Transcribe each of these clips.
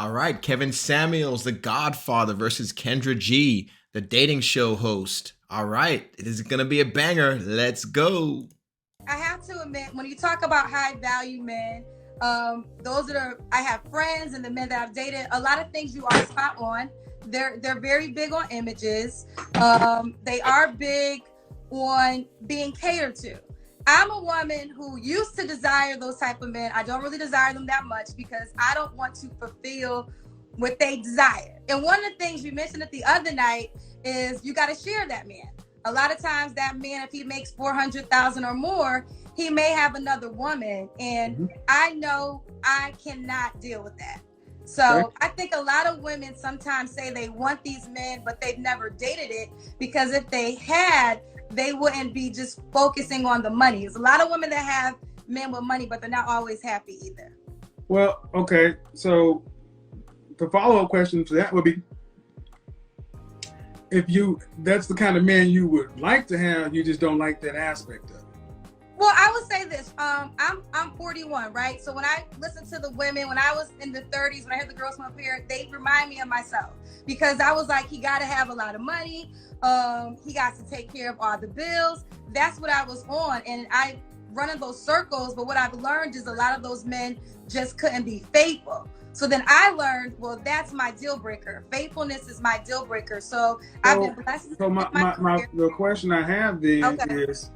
All right, Kevin Samuels, the Godfather versus Kendra G, the dating show host. All right, it is going to be a banger. Let's go. I have to admit, when you talk about high value men, those that are, I have friends and the men that I've dated, a lot of things you are spot on. They're very big on images. They are big on being catered to. I'm a woman who used to desire those type of men. I don't really desire them that much because I don't want to fulfill what they desire. And one of the things we mentioned it the other night is you got to share that man. A lot of times that man, if he makes 400,000 or more, he may have another woman. And I know I cannot deal with that. So I think a lot of women sometimes say they want these men, but they've never dated it, because if they had, they wouldn't be just focusing on the money. There's a lot of women that have men with money, but they're not always happy either. Well, okay. So the follow-up question to that would be, that's the kind of man you would like to have, you just don't like that aspect of it. Well, I would say this. I'm 41, right? So when I listen to the women, when I was in the 30s, when I heard the girls from up here, they remind me of myself, because I was like, he got to have a lot of money. He got to take care of all the bills. That's what I was on, and I run in those circles. But what I've learned is a lot of those men just couldn't be faithful. So then I learned, well, that's my deal breaker. Faithfulness is my deal breaker. So I've been blessed. So the question I have then is,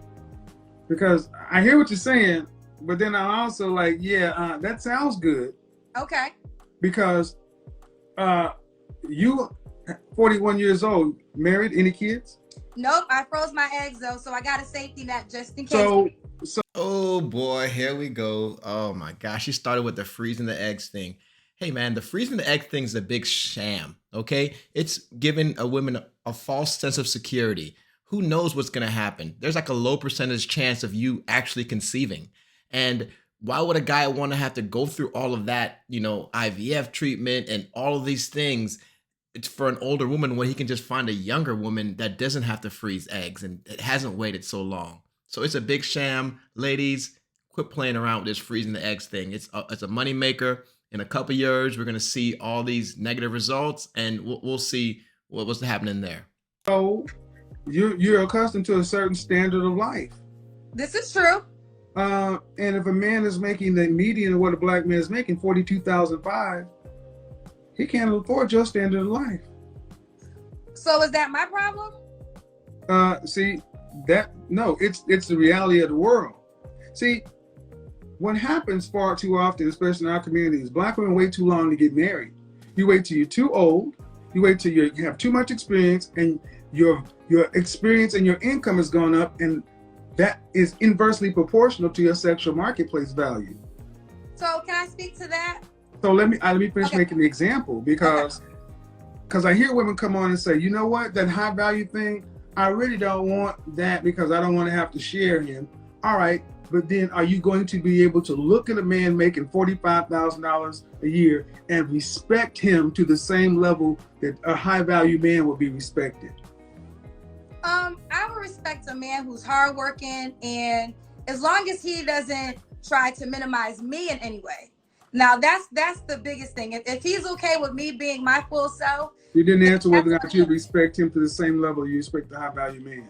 because I hear what you're saying, but then I'm also like, that sounds good. Okay. Because you 41 years old, married, any kids? Nope, I froze my eggs though, so I got a safety net just in case. Oh boy, here we go. Oh my gosh, you started with the freezing the eggs thing. Hey man, the freezing the egg thing is a big sham, okay? It's giving a woman a false sense of security. Who knows what's gonna happen? There's like a low percentage chance of you actually conceiving. And why would a guy want to have to go through all of that, IVF treatment and all of these things? It's for an older woman when he can just find a younger woman that doesn't have to freeze eggs and it hasn't waited so long. So it's a big sham. Ladies, quit playing around with this freezing the eggs thing. It's a money maker. In a couple years, we're going to see all these negative results, and we'll see what's happening there. So you're accustomed to a certain standard of life. This is true. And if a man is making the median of what a black man is making, $42,500, he can't afford your standard of life. So is that my problem? It's the reality of the world. See, what happens far too often, especially in our community, is black women wait too long to get married. You wait till you're too old. You wait till you have too much experience, and your experience and your income has gone up, and that is inversely proportional to your sexual marketplace value. So can I speak to that? So let me finish making the example, because I hear women come on and say, you know what, that high value thing, I really don't want that because I don't want to have to share him. All right. But then are you going to be able to look at a man making $45,000 a year and respect him to the same level that a high value man would be respected? I would respect a man who's hardworking, and as long as he doesn't try to minimize me in any way. Now that's the biggest thing. If he's okay with me being my full self. You didn't answer whether or not you respect him to the same level you respect the high value man.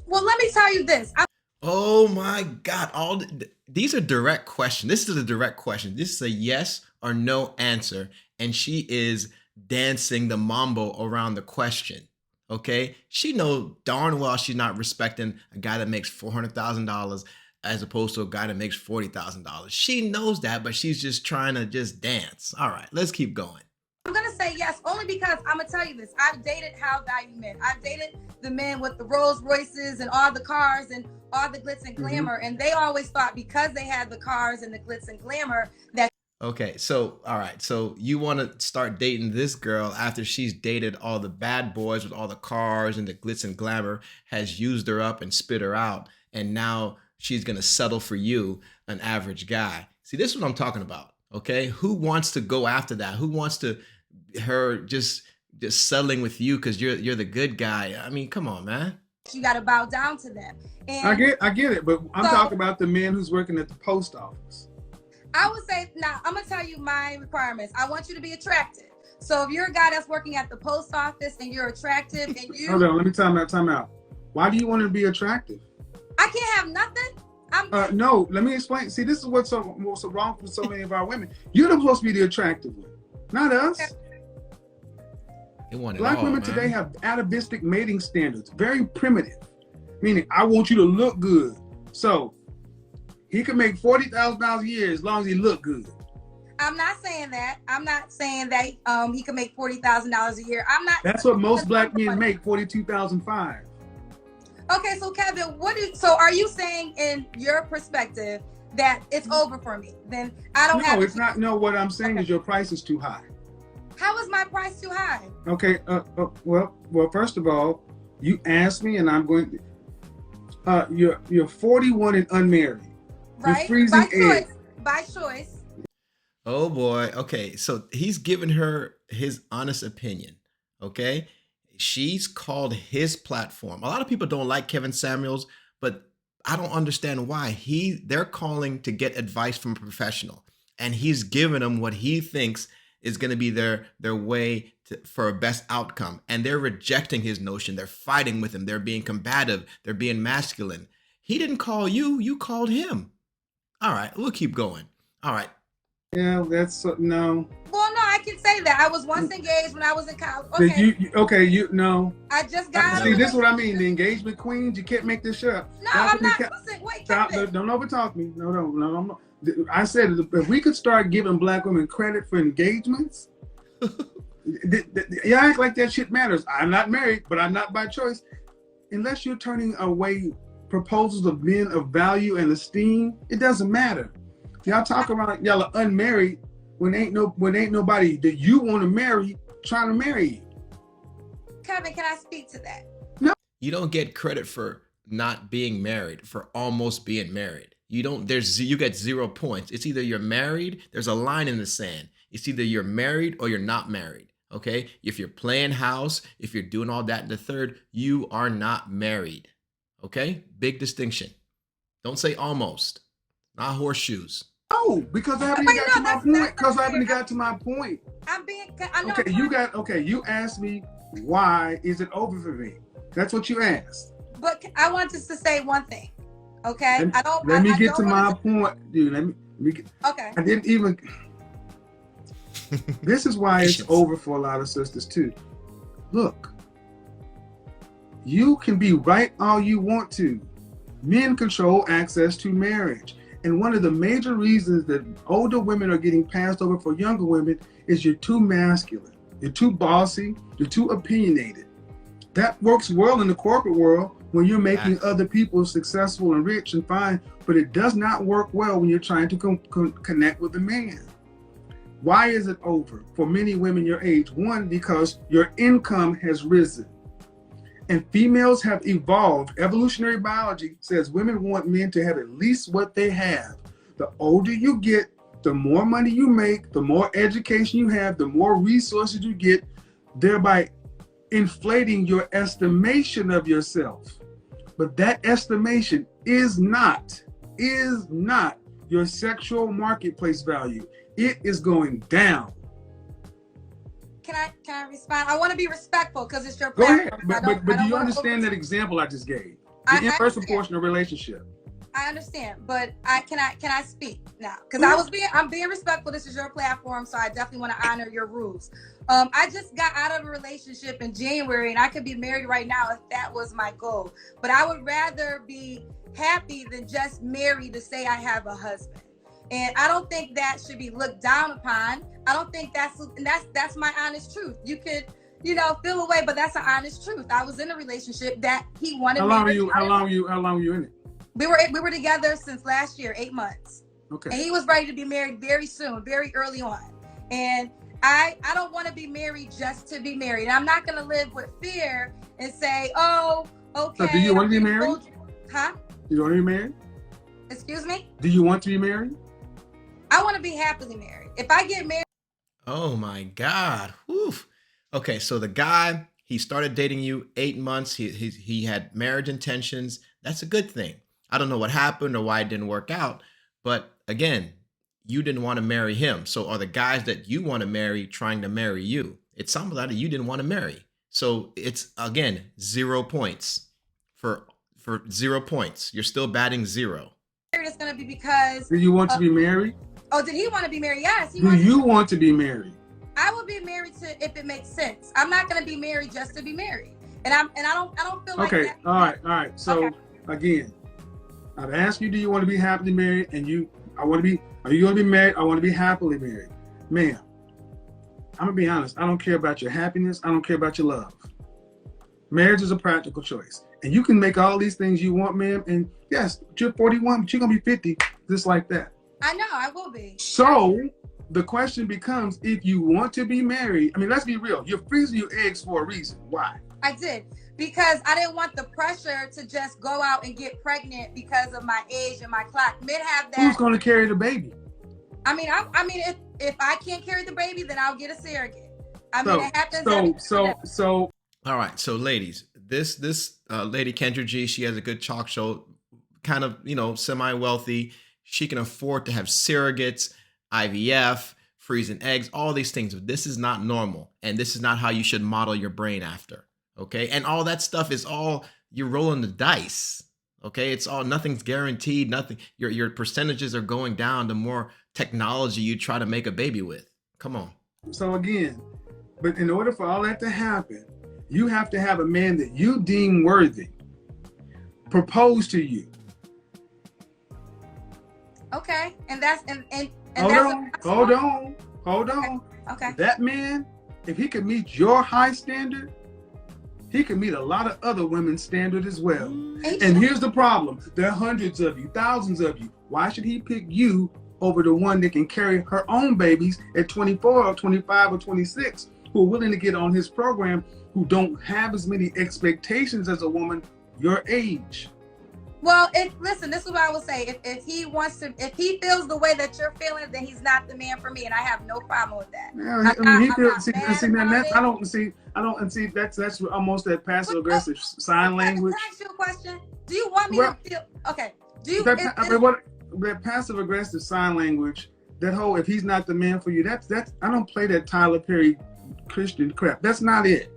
Well, let me tell you this. Oh my God. These are direct questions. This is a direct question. This is a yes or no answer. And she is dancing the mambo around the question. Okay. She knows darn well she's not respecting a guy that makes $400,000 as opposed to a guy that makes $40,000. She knows that, but she's just trying to just dance. All right, let's keep going. I'm going to say yes, only because I'm going to tell you this. I've dated high value men. I've dated the men with the Rolls Royces and all the cars and all the glitz and glamour. And they always thought because they had the cars and the glitz and glamour that. Okay, so, all right. So you want to start dating this girl after she's dated all the bad boys with all the cars and the glitz and glamour, has used her up and spit her out. And now she's going to settle for you, an average guy. See, this is what I'm talking about. Okay, who wants to go after that? Who wants to her just settling with you because you're the good guy? I mean, come on, man. You got to bow down to them. And I get it, but I'm talking about the man who's working at the post office. I would say, now I'm gonna tell you my requirements. I want you to be attractive. So if you're a guy that's working at the post office and you're attractive and Hold you, on, let me time out. Why do you want to be attractive? I can't have nothing. No, let me explain. See, this is what's so wrong for so many of our women. You're supposed to be the attractive one, not us. Black women today have atavistic mating standards, very primitive, meaning I want you to look good. So he can make $40,000 a year as long as he look good. I'm not saying that. I'm not saying that he can make $40,000 a year. I'm not. That's what most black men make, $42,500. Okay, so Kevin, so are you saying in your perspective that it's over for me? Then I don't have. No, it's not. No, what I'm saying is your price is too high. How is my price too high? Okay. Well, first of all, you asked me, and I'm going to. You're 41 and unmarried. Right. You're freezing eggs. By choice. Oh boy. Okay. So he's given her his honest opinion. Okay. She's called his platform. A lot of people don't like Kevin Samuels, but I don't understand why. They're calling to get advice from a professional, and he's given them what he thinks is going to be their way for a best outcome. And they're rejecting his notion. They're fighting with him. They're being combative. They're being masculine. He didn't call you. You called him. All right. We'll keep going. All right. Yeah, that's no. Well, no, I can say that. I was once engaged when I was in college. Okay. No. I just got. See, this is what I mean. The engagement queens. You can't make this shit up. No, I'm not. Listen, wait, Kevin. Don't overtalk me. No. I said if we could start giving black women credit for engagements, you act like that shit matters. I'm not married, but I'm not by choice. Unless you're turning away proposals of men of value and esteem, it doesn't matter. Y'all talk about y'all are unmarried when ain't nobody that you want to marry trying to marry you. Kevin, can I speak to that? No. You don't get credit for not being married, for almost being married. You get 0 points. It's either you're married, there's a line in the sand. It's either you're married or you're not married. Okay? If you're playing house, if you're doing all that in the third, you are not married. Okay? Big distinction. Don't say almost. Not horseshoes. Oh, because I haven't got to my point. Because I haven't got to my point. You asked me why is it over for me? That's what you asked. But I want just to say one thing. Okay, Let me get to my point, dude. Let me get. Okay. I didn't even. This is why it's over for a lot of sisters too. Look, you can be right all you want to. Men control access to marriage, and one of the major reasons that older women are getting passed over for younger women is you're too masculine, you're too bossy, you're too opinionated. That works well in the corporate world when you're making other people successful and rich and fine, but it does not work well when you're trying to connect with a man. Why is it over for many women your age? One, because your income has risen. And females have evolved. Evolutionary biology says women want men to have at least what they have. The older you get, the more money you make, the more education you have, the more resources you get, thereby inflating your estimation of yourself. But that estimation is not your sexual marketplace value. It is going down. Can I respond? I want to be respectful because it's your platform. Go ahead. But do you understand that example I just gave? The inverse proportional relationship. I understand, but can I speak now? Because I'm being respectful. This is your platform, so I definitely want to honor your rules. I just got out of a relationship in January, and I could be married right now if that was my goal. But I would rather be happy than just married to say I have a husband. And I don't think that should be looked down upon. I don't think that's my honest truth. You could, feel away, but that's an honest truth. I was in a relationship that he wanted. How long were you in it? We were together since last year, 8 months. Okay. And he was ready to be married very soon, very early on. And I don't want to be married just to be married. And I'm not going to live with fear and say, oh, okay. So do you want to be married? Huh? You want to be married? Excuse me? Do you want to be married? I want to be happily married. If I get married. Oh my God. Oof. Okay, so the guy, he started dating you 8 months. He had marriage intentions. That's a good thing. I don't know what happened or why it didn't work out. But again, you didn't want to marry him. So are the guys that you want to marry trying to marry you? It's somebody you didn't want to marry. So it's, again, 0 points for 0 points. You're still batting 0. It's going to be because. Do you want to be married? Oh, did he want to be married? Yes. Do you want to be married? I would be married to if it makes sense. I'm not going to be married just to be married. And I don't feel like okay. that. All right. So again, I've asked you, do you want to be happily married? And are you going to be married? I want to be happily married. Ma'am, I'm going to be honest. I don't care about your happiness. I don't care about your love. Marriage is a practical choice. And you can make all these things you want, ma'am. And yes, you're 41, but you're going to be 50, just like that. I know, I will be. So the question becomes, if you want to be married, I mean, let's be real. You're freezing your eggs for a reason. Why? I did. Because I didn't want the pressure to just go out and get pregnant because of my age and my clock. Men have that. Who's going to carry the baby? I mean, if I can't carry the baby, then I'll get a surrogate. I mean, it happens. So. All right. So ladies, this lady, Kendra G, she has a good talk show, kind of, semi-wealthy. She can afford to have surrogates, IVF, freezing eggs, all these things. But this is not normal. And this is not how you should model your brain after. Okay. And all that stuff is all, you're rolling the dice. Okay. It's all, nothing's guaranteed. Nothing. Your percentages are going down the more technology you try to make a baby with. Come on. So again, but in order for all that to happen, you have to have a man that you deem worthy propose to you. Okay. And that's, Hold on. Okay. That man, if he could meet your high standard, he can meet a lot of other women's standard as well. And here's the problem. There are hundreds of you, thousands of you. Why should he pick you over the one that can carry her own babies at 24 or 25 or 26, who are willing to get on his program, who don't have as many expectations as a woman your age? Well, listen, this is what I will say. If he feels the way that you're feeling, then he's not the man for me, and I have no problem with that. That's almost that passive aggressive sign language. Can I ask you a question? Do you want me to feel okay? That passive aggressive sign language, that whole if he's not the man for you, that's I don't play that Tyler Perry Christian crap. That's not it.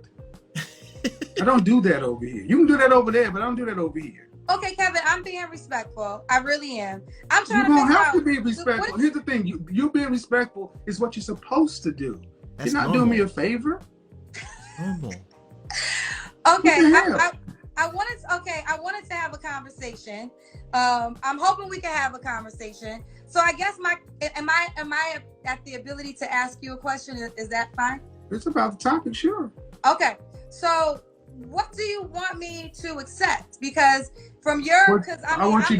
I don't do that over here. You can do that over there, but I don't do that over here. Okay, Kevin, I'm being respectful. I really am. I'm trying to figure out. You don't have to be respectful. Here's the thing. You being respectful is what you're supposed to do. You're not doing me a favor. Normal. Okay, I wanted to have a conversation. I'm hoping we can have a conversation. So I guess am I at the ability to ask you a question? Is that fine? It's about the topic, sure. Okay. So what do you want me to accept? Because from your, I want you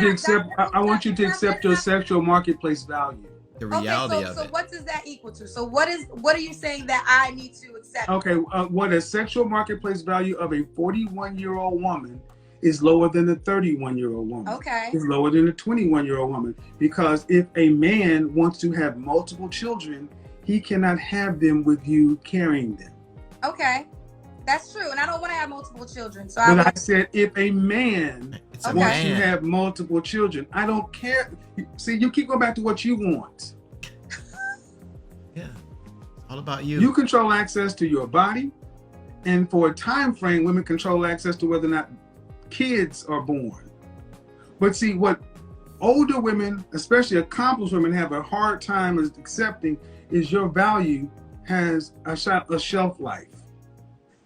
to accept your sexual marketplace value. The reality of it. So what does that equal to? So what are you saying that I need to accept? Okay, what a sexual marketplace value of a 41-year-old woman is lower than a 31-year-old woman. Okay. Is lower than a 21-year-old woman. Because if a man wants to have multiple children, he cannot have them with you carrying them. Okay. That's true, and I don't want to have multiple children. So I said, if a man wants to have multiple children, I don't care. See, you keep going back to what you want. Yeah, it's all about you. You control access to your body, and for a time frame, women control access to whether or not kids are born. But see, what older women, especially accomplished women, have a hard time accepting is your value has a shelf life.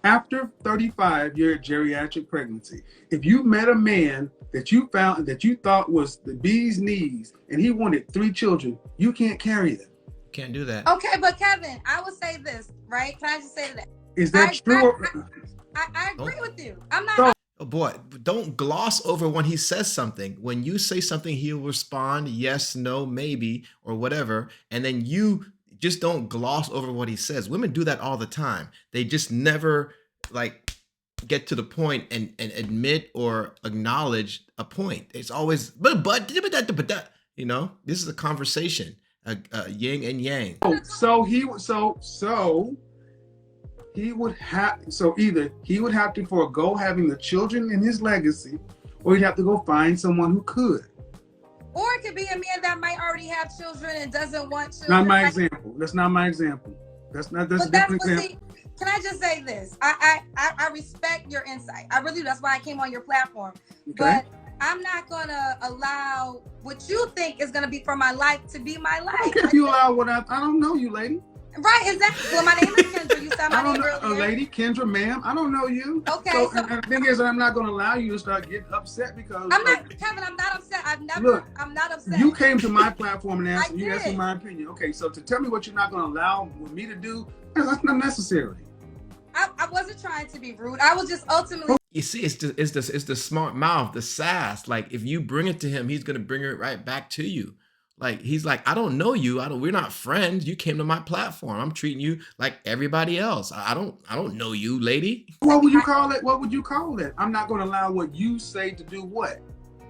After 35, you're at geriatric pregnancy. If you met a man that you found that you thought was the bee's knees and he wanted 3 children, you can't carry them. Can't do that. Okay, but Kevin, I would say this, right? Can I just say that? Is that true? I agree with you. I'm not. Oh boy, don't gloss over when he says something. When you say something, he'll respond yes, no, maybe, or whatever. And then you just don't gloss over what he says. Women do that all the time. They just never get to the point and admit or acknowledge a point. It's always but you know, this is a conversation, yin and yang. Either he would have to forego having the children in his legacy, or he'd have to go find someone who could. Or it could be a man that might already have children and doesn't want children. Not my example. That's not my example. That's a different example. Can I just say this? I respect your insight. I really do. That's why I came on your platform. Okay. But I'm not gonna allow what you think is gonna be for my life to be my life. I don't care if you allow what I don't know you, lady. Right, exactly. Well, my name is Kendra. You said my name earlier. Lady, Kendra, ma'am. I don't know you. Okay. So, and the thing is that I'm not gonna allow you to start getting upset because I'm not, Kevin, I'm not upset. I'm not upset. You came to my platform and asked me my opinion. Okay, so to tell me what you're not gonna allow me to do, that's not necessary. I wasn't trying to be rude. I was just ultimately. You see, it's the smart mouth, the sass. Like if you bring it to him, he's gonna bring it right back to you. Like he's like, I don't know you. We're not friends. You came to my platform. I'm treating you like everybody else. I don't know you, lady. What would you call it? What would you call it? I'm not gonna allow what you say to do what?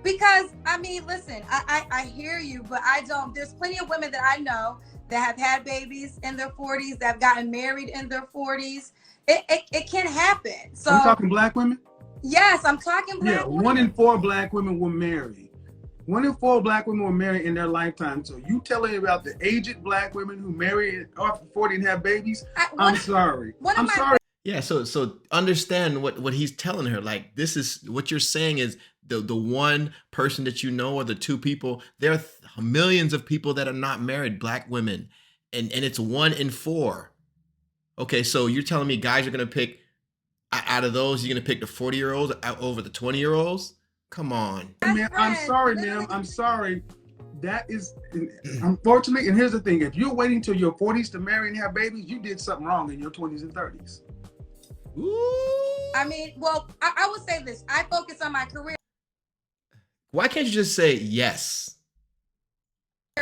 Because I mean, listen, I hear you, but I don't. There's plenty of women that I know that have had babies in their 40s, that have gotten married in their 40s. It can happen. So I'm talking black women? Yes, I'm talking black women. 1 in 4 black women were married. 1 in 4 black women were married in their lifetime. So you telling me about the aged black women who marry after 40 and have babies? I'm sorry. I'm sorry. Yeah, so understand what he's telling her. Like this is what you're saying is the one person that you know or the 2 people. There are millions of people that are not married, black women, and it's 1 in 4. Okay, so you're telling me guys are gonna pick out of those, you're gonna pick the 40-year-olds over the 20-year-olds? Come on. Man, I'm sorry, ma'am. I'm sorry. That is, unfortunately, and here's the thing: if you're waiting till your 40s to marry and have babies, you did something wrong in your 20s and 30s. Ooh. I mean, well, I would say this: I focus on my career. Why can't you just say yes?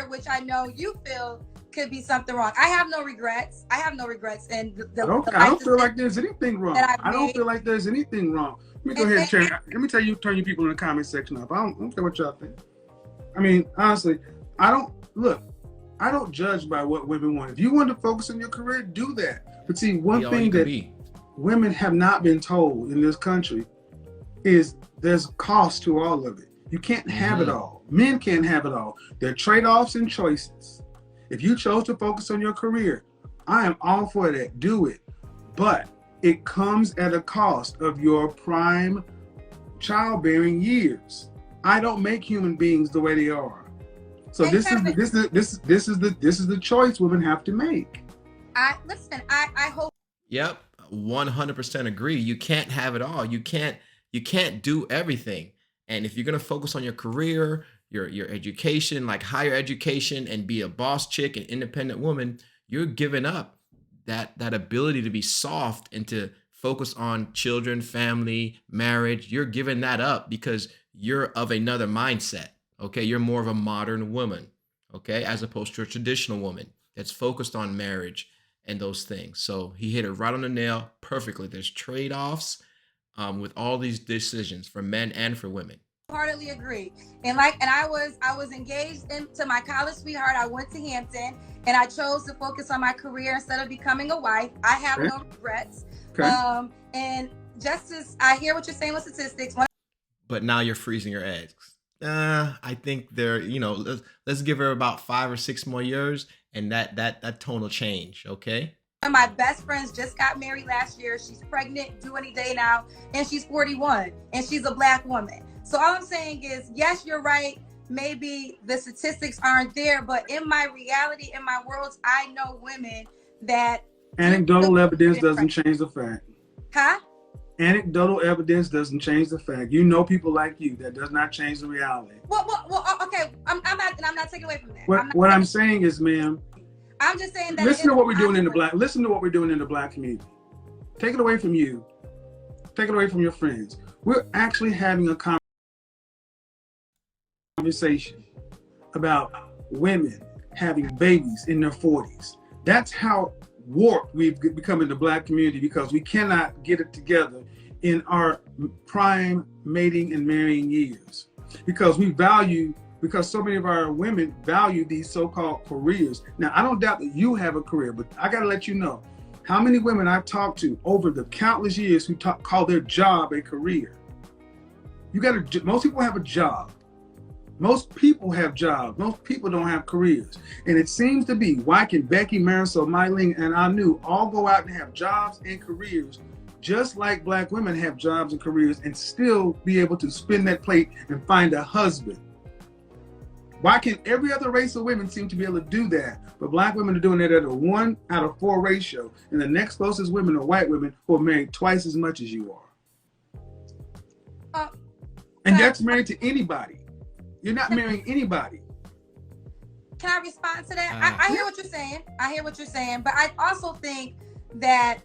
Which I know you feel could be something wrong. I have no regrets. And I don't feel like there's anything wrong. I don't feel like there's anything wrong. Let me go ahead and change. Let me tell you, turn you people in the comment section up. I don't care what y'all think. I mean, honestly, I don't judge by what women want. If you want to focus on your career, do that. But see, one thing that women have not been told in this country is there's cost to all of it. You can't have it all. Men can't have it all. There are trade-offs and choices. If you chose to focus on your career, I am all for that. Do it. But it comes at a cost of your prime childbearing years. I don't make human beings the way they are. So this is the choice women have to make. I hope. Yep, 100% agree. You can't have it all. You can't do everything. And if you're gonna focus on your career, your education, like higher education, and be a boss chick, an independent woman, you're giving up that ability to be soft and to focus on children, family, marriage. You're giving that up because you're of another mindset. Okay, you're more of a modern woman. Okay, as opposed to a traditional woman that's focused on marriage and those things. So he hit it right on the nail perfectly. There's trade-offs with all these decisions for men and for women. Wholeheartedly agree. And I was engaged into my college sweetheart. I went to Hampton and I chose to focus on my career instead of becoming a wife. I have no regrets. Okay. And just as I hear what you're saying with statistics. But now you're freezing your eggs. I think they're, let's give her about 5 or 6 more years and that tone will change. Okay. One of my best friends just got married last year. She's pregnant, due any day now, and she's 41, and she's a black woman. So all I'm saying is, yes, you're right. Maybe the statistics aren't there, but in my reality, in my worlds, I know women that... Anecdotal evidence doesn't change the fact. Huh? Anecdotal evidence doesn't change the fact. You know people like you. That does not change the reality. Well, okay. I'm not taking away from that. What I'm saying is, ma'am, I'm just saying that. Listen to what we're doing in the black community. Take it away from you. Take it away from your friends. We're actually having a conversation about women having babies in their 40s. That's how warped we've become in the black community, because we cannot get it together in our prime mating and marrying years. Because so many of our women value these so-called careers. Now, I don't doubt that you have a career, but I gotta let you know how many women I've talked to over the countless years who call their job a career. Most people have a job. Most people have jobs. Most people don't have careers. And it seems to be, why can Becky, Marisol, Mylene, and Anu all go out and have jobs and careers just like Black women have jobs and careers and still be able to spin that plate and find a husband? Why can every other race of women seem to be able to do that, but Black women are doing it at a 1 out of 4 ratio, and the next closest women are white women who are married twice as much as you are? And that's married to anybody. You're not marrying anybody. Can I respond to that? I hear what you're saying. I hear what you're saying, but I also think that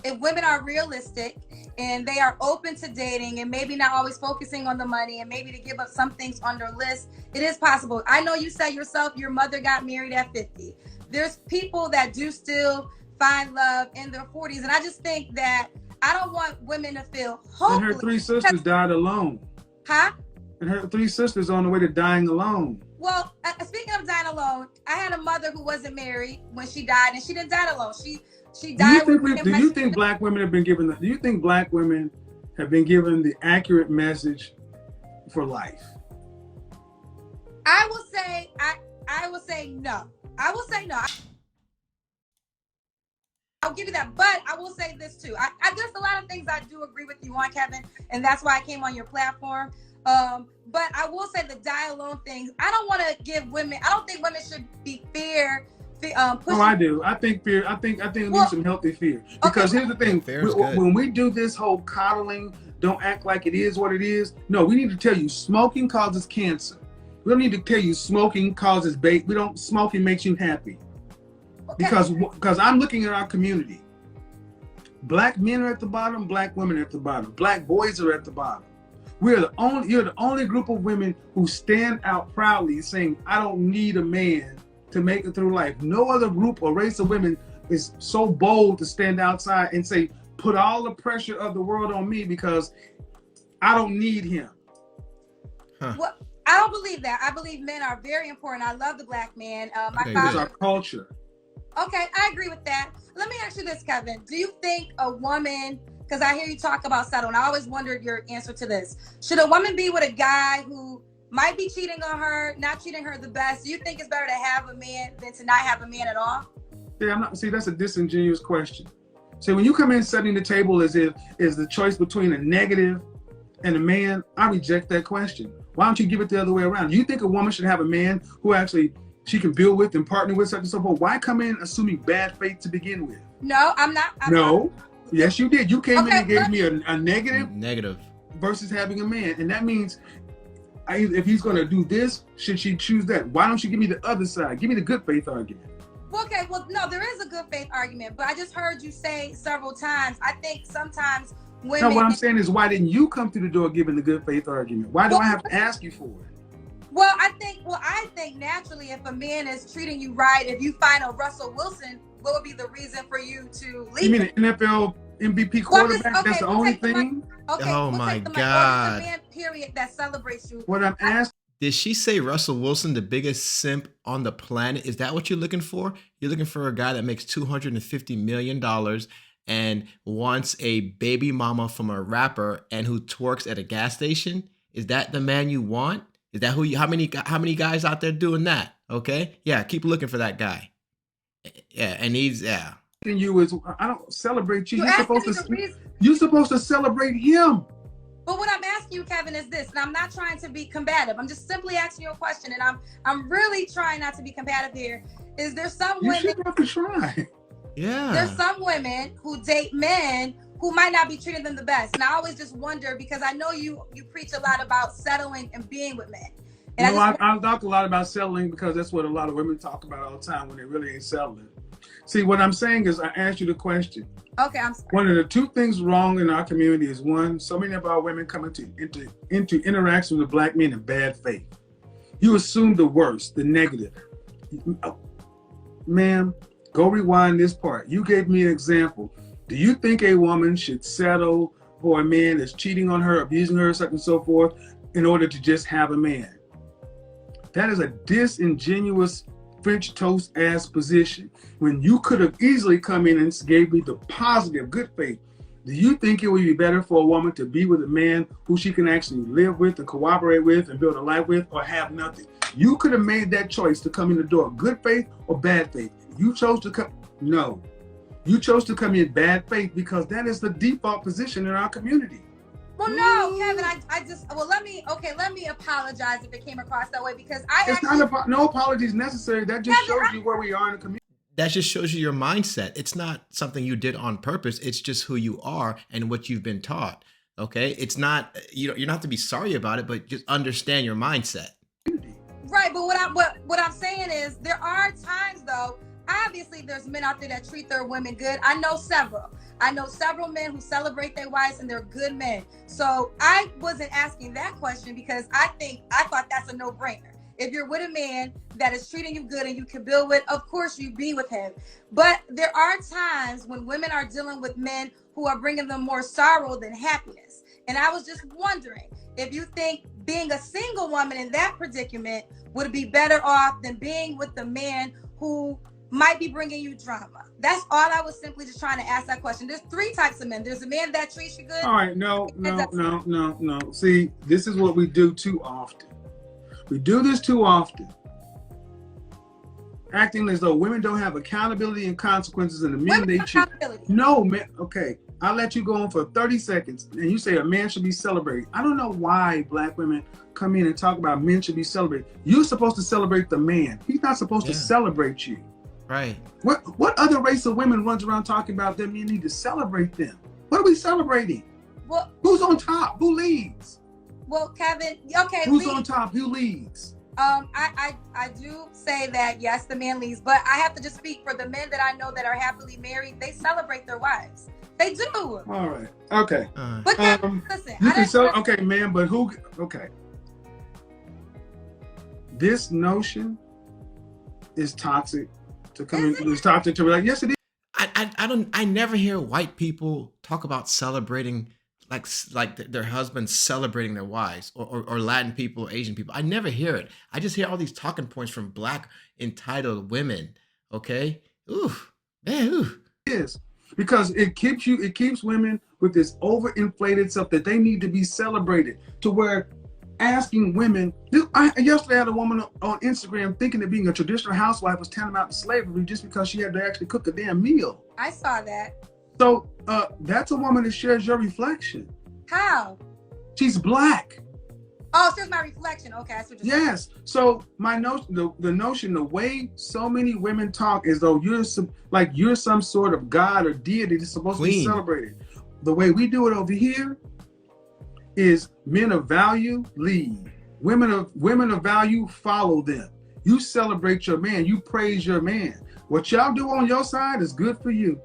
if women are realistic and they are open to dating and maybe not always focusing on the money and maybe to give up some things on their list, it is possible. I know you said yourself, your mother got married at 50. There's people that do still find love in their 40s. And I just think that I don't want women to feel hopeless. And her 3 sisters died alone. Huh? And her 3 sisters on the way to dying alone. Well, speaking of dying alone, I had a mother who wasn't married when she died, and she didn't die alone. She died. Do you think Black women have been given the? Do you think Black women have been given the accurate message for life? I will say no. I will say no. I'll give you that, but I will say this too. There's a lot of things I do agree with you on, Kevin, and that's why I came on your platform. But I will say the die alone things. I don't want to give women. I don't think women should be fear. Oh, I do. I think fear. I think we need some healthy fear. Because here's the thing: when we do this whole coddling, don't act like it is what it is. No, we need to tell you smoking causes cancer. We don't need to tell you smoking causes bait. Smoking makes you happy. Okay. Because I'm looking at our community. Black men are at the bottom. Black women are at the bottom. Black boys are at the bottom. You're the only group of women who stand out proudly saying, I don't need a man to make it through life. No other group or race of women is so bold to stand outside and say, put all the pressure of the world on me because I don't need him. Huh. Well, I don't believe that. I believe men are very important. I love the Black man. It's our culture. Okay, I agree with that. Let me ask you this, Kevin. Do you think a woman, because I hear you talk about settle, and I always wondered your answer to this. Should a woman be with a guy who might be cheating on her, not treating her the best? Do you think it's better to have a man than to not have a man at all? Yeah, that's a disingenuous question. So when you come in setting the table as if is the choice between a negative and a man, I reject that question. Why don't you give it the other way around? Do you think a woman should have a man who actually she can build with and partner with, such and so forth? Why come in assuming bad faith to begin with? No, I'm not. No. Yes, you did. You came in and gave me a negative versus having a man. And that means if he's going to do this, should she choose that? Why don't you give me the other side? Give me the good faith argument. Okay, well, no, there is a good faith argument, but I just heard you say several times, I think sometimes women... No, what I'm saying is, why didn't you come through the door giving the good faith argument? Why do I have to ask you for it? Well, I think naturally, if a man is treating you right, if you find a Russell Wilson, what would be the reason for you to leave? You mean an NFL MVP quarterback? That's the only thing? Oh my God. What is the man, period, that celebrates you? What I'm asking. Did she say Russell Wilson, the biggest simp on the planet? Is that what you're looking for? You're looking for a guy that makes $250 million and wants a baby mama from a rapper and who twerks at a gas station? Is that the man you want? Is that how many guys out there doing that? Okay. Yeah. Keep looking for that guy. Yeah. And you is, I don't celebrate you. You're supposed to celebrate him. But what I'm asking you, Kevin, is this, and I'm not trying to be combative. I'm just simply asking you a question, and I'm really trying not to be combative here. Is there some women? You should have to try. Yeah. There's some women who date men who might not be treating them the best, and I always just wonder because I know you preach a lot about settling and being with men. And I talk a lot about settling because that's what a lot of women talk about all the time when they really ain't settling. See, what I'm saying is I asked you the question. Okay, I'm sorry. One of the two things wrong in our community is one, so many of our women come into interaction with Black men in bad faith. You assume the worst, the negative. Ma'am, go rewind this part. You gave me an example. Do you think a woman should settle for a man that's cheating on her, abusing her, such and so forth, in order to just have a man? That is a disingenuous French toast ass position when you could have easily come in and gave me the positive, good faith. Do you think it would be better for a woman to be with a man who she can actually live with and cooperate with and build a life with, or have nothing? You could have made that choice to come in the door, good faith or bad faith. You chose to come, no. You chose to come in bad faith because that is the default position in our community. Well, no, Kevin, I just, well, let me apologize if it came across that way, because No apologies necessary. That just shows you where we are in the community. That just shows you your mindset. It's not something you did on purpose. It's just who you are and what you've been taught. Okay. It's not, you don't have to be sorry about it, but just understand your mindset. Right. But what I'm saying is there are times though, obviously there's men out there that treat their women good. I know several men who celebrate their wives and they're good men. So I wasn't asking that question because I thought that's a no-brainer. If you're with a man that is treating you good and you can build with, of course you be with him. But there are times when women are dealing with men who are bringing them more sorrow than happiness. And I was just wondering if you think being a single woman in that predicament would be better off than being with the man who might be bringing you drama. That's all I was simply just trying to ask that question. There's 3 types of men. There's a man that treats you good. All right, no. See, this is what we do too often. We do this too often. Acting as though women don't have accountability and consequences in the men they cheat. No, man. Okay, I'll let you go on for 30 seconds and you say a man should be celebrated. I don't know why black women come in and talk about men should be celebrated. You're supposed to celebrate the man. He's not supposed to celebrate you. Right. What other race of women runs around talking about that men need to celebrate them? What are we celebrating? Well, who's on top? Who leads? Well, Kevin, okay. Who's on top? Who leads? I do say that yes, the man leads, but I have to just speak for the men that I know that are happily married. They celebrate their wives. They do. All right. Okay. But Kevin, listen. You can sell. Okay, man. But who? Okay. This notion is toxic to come in. It's toxic to like. Yes, it is. I never hear white people talk about celebrating like their husbands celebrating their wives, or Latin people, or Asian people. I never hear it. I just hear all these talking points from black entitled women. Okay, ooh, man, ooh. It is because it keeps women with this overinflated stuff that they need to be celebrated, to where asking women. Yesterday I had a woman on Instagram thinking that being a traditional housewife was tantamount to slavery just because she had to actually cook a damn meal. I saw that. So that's a woman that shares your reflection. How? She's black. Oh, so it's my reflection. Okay, that's what you're saying. So my notion, the notion, the way so many women talk as though you're some sort of god or deity that's supposed to be celebrated. The way we do it over here is men of value lead. Women of value follow them. You celebrate your man. You praise your man. What y'all do on your side is good for you.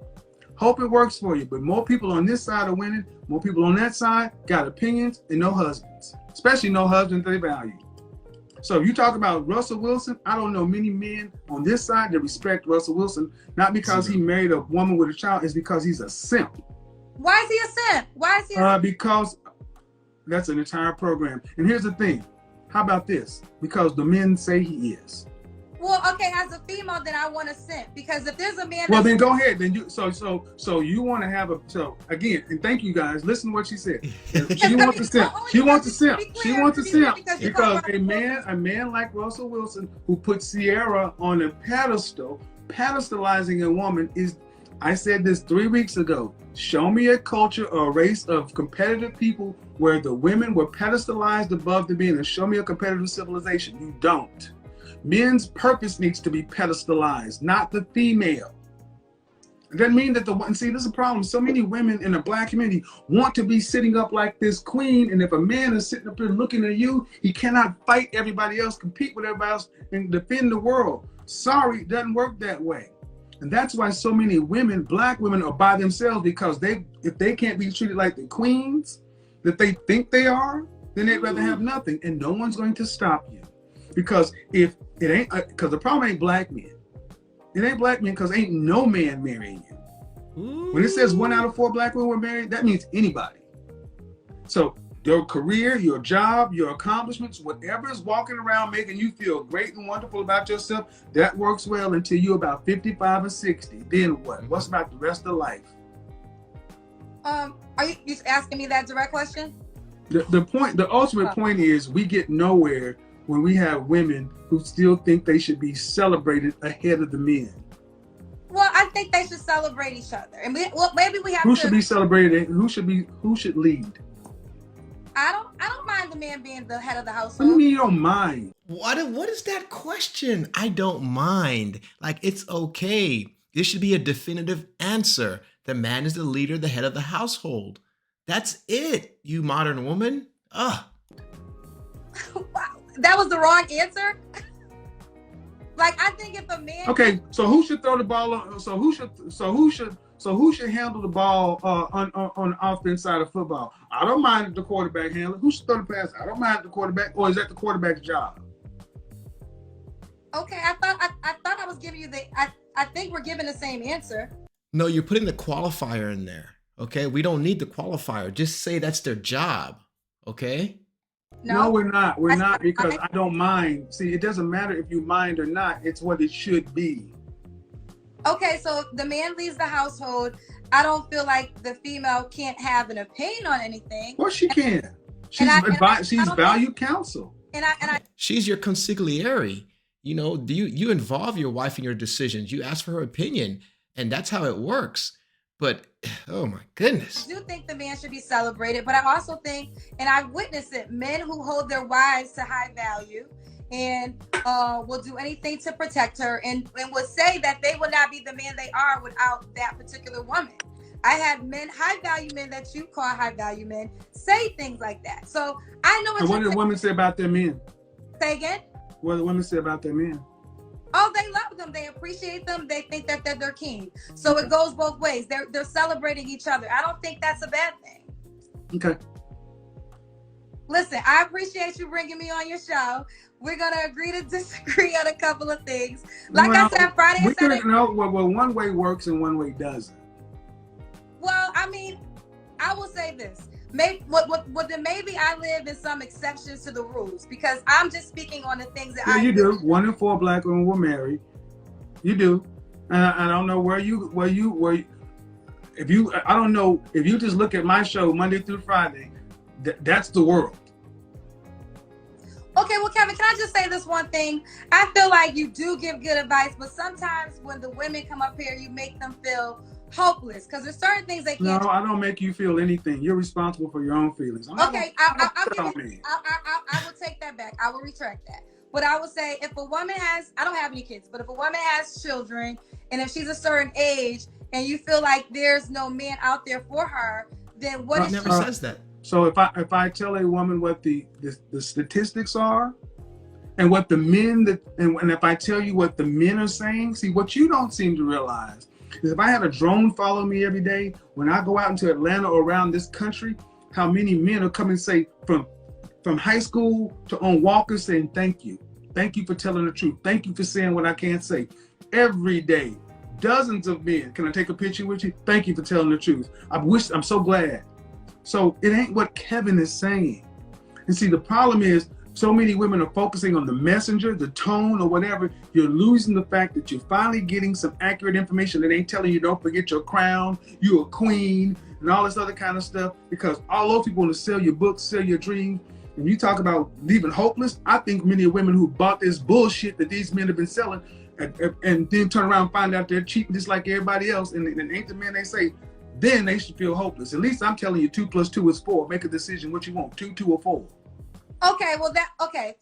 Hope it works for you. But more people on this side are winning. More people on that side got opinions and no husbands, especially no husbands they value. So if you talk about Russell Wilson, I don't know many men on this side that respect Russell Wilson, not because he married a woman with a child, it's because he's a simp. Why is he a simp? Why is he a simp? Because that's an entire program. And here's the thing. How about this? Because the men say he is. Well, okay, as a female, then I want to simp, because if there's a man. Well, then go ahead. Then you want to have again, and thank you guys. Listen to what she said. She wants to simp. She wants to simp. She wants to simp because a man like Russell Wilson, who put Sierra on a pedestal, pedestalizing a woman is. I said this 3 weeks ago. Show me a culture or a race of competitive people where the women were pedestalized above the men, and show me a competitive civilization. You don't. Men's purpose needs to be pedestalized, not the female. It doesn't mean that this is a problem. So many women in the black community want to be sitting up like this queen, and if a man is sitting up here looking at you, he cannot fight everybody else, compete with everybody else, and defend the world. Sorry, it doesn't work that way. And that's why so many women, black women, are by themselves, because if they can't be treated like the queens that they think they are, then they'd rather have nothing, and no one's going to stop you. Because if it ain't, because the problem ain't black men. It ain't black men because ain't no man marrying you. Ooh. When it says 1 out of 4 black women were married, that means anybody. So your career, your job, your accomplishments, whatever is walking around making you feel great and wonderful about yourself, that works well until you're about 55 or 60. Then what? What's about the rest of life? Are you asking me that direct question? The ultimate point is we get nowhere when we have women who still think they should be celebrated ahead of the men. Well, I think they should celebrate each other, and maybe we have who should be celebrated. Who should lead? I don't mind the man being the head of the household. What do you mean you don't mind? What is that question? I don't mind. Like, it's okay. There should be a definitive answer. The man is the leader, the head of the household. That's it, you modern woman. Ugh. Wow. That was the wrong answer. Like, I think if a man. Okay, so who should throw the ball on? So who should handle the ball on the offense side of football? I don't mind if the quarterback handle it. Who should throw the pass? I don't mind if the quarterback, or is that the quarterback's job? Okay, I thought I was giving you I think we're giving the same answer. No, you're putting the qualifier in there. Okay, we don't need the qualifier. Just say that's their job. Okay. No, we're not. We're not, because I don't mind. See, it doesn't matter if you mind or not. It's what it should be. Okay, so the man leads the household. I don't feel like the female can't have an opinion on anything. Well, she can. She's valued counsel. And I she's your consigliere. You know, you involve your wife in your decisions. You ask for her opinion, and that's how it works. But, oh my goodness. I do think the man should be celebrated, but I also think, and I've witnessed it, men who hold their wives to high value and will do anything to protect her and will say that they will not be the man they are without that particular woman. I had men, high value men that you call high value men, say things like that. So I know. And what do women say about their men? Say again? What do women say about their men? Oh, they love them. They appreciate them. They think that they're their king. So it goes both ways. They're celebrating each other. I don't think that's a bad thing. Okay. Listen, I appreciate you bringing me on your show. We're going to agree to disagree on a couple of things. Like I said, Friday and Saturday. Well, one way works and one way doesn't. Well, I mean, I will say this. Maybe I live in some exceptions to the rules, because I'm just speaking on the things that you do. 1 in 4 black women were married. You do, and I don't know where you I don't know if you just look at my show Monday through Friday, that's the world. Okay, well, Kevin, can I just say this one thing? I feel like you do give good advice, but sometimes when the women come up here, you make them feel hopeless, because there's certain things they can't. No, I don't make you feel anything. You're responsible for your own feelings. Okay, I will take that back. I will retract that. But I would say, if a woman has, I don't have any kids, but if a woman has children, and if she's a certain age, and you feel like there's no man out there for her, then what is never says that. So if I tell a woman what the statistics are, and what the men and if I tell you what the men are saying, see, what you don't seem to realize is, if I had a drone follow me every day when I go out into Atlanta or around this country, how many men will come and say from high school to on walkers saying thank you for telling the truth, thank you for saying what I can't say. Every day, dozens of men. Can I take a picture with you? Thank you for telling the truth. I'm so glad. So it ain't what Kevin is saying. And see, the problem is, so many women are focusing on the messenger, the tone, or whatever. You're losing the fact that you're finally getting some accurate information that ain't telling you don't forget your crown, you're a queen, and all this other kind of stuff. Because all those people want to sell your books, sell your dreams. When you talk about leaving hopeless, I think many women who bought this bullshit that these men have been selling and then turn around and find out they're cheating just like everybody else, and ain't the men they say, then they should feel hopeless. At least I'm telling you, 2 + 2 is 4. Make a decision what you want, 2, 2, or 4. Okay, well,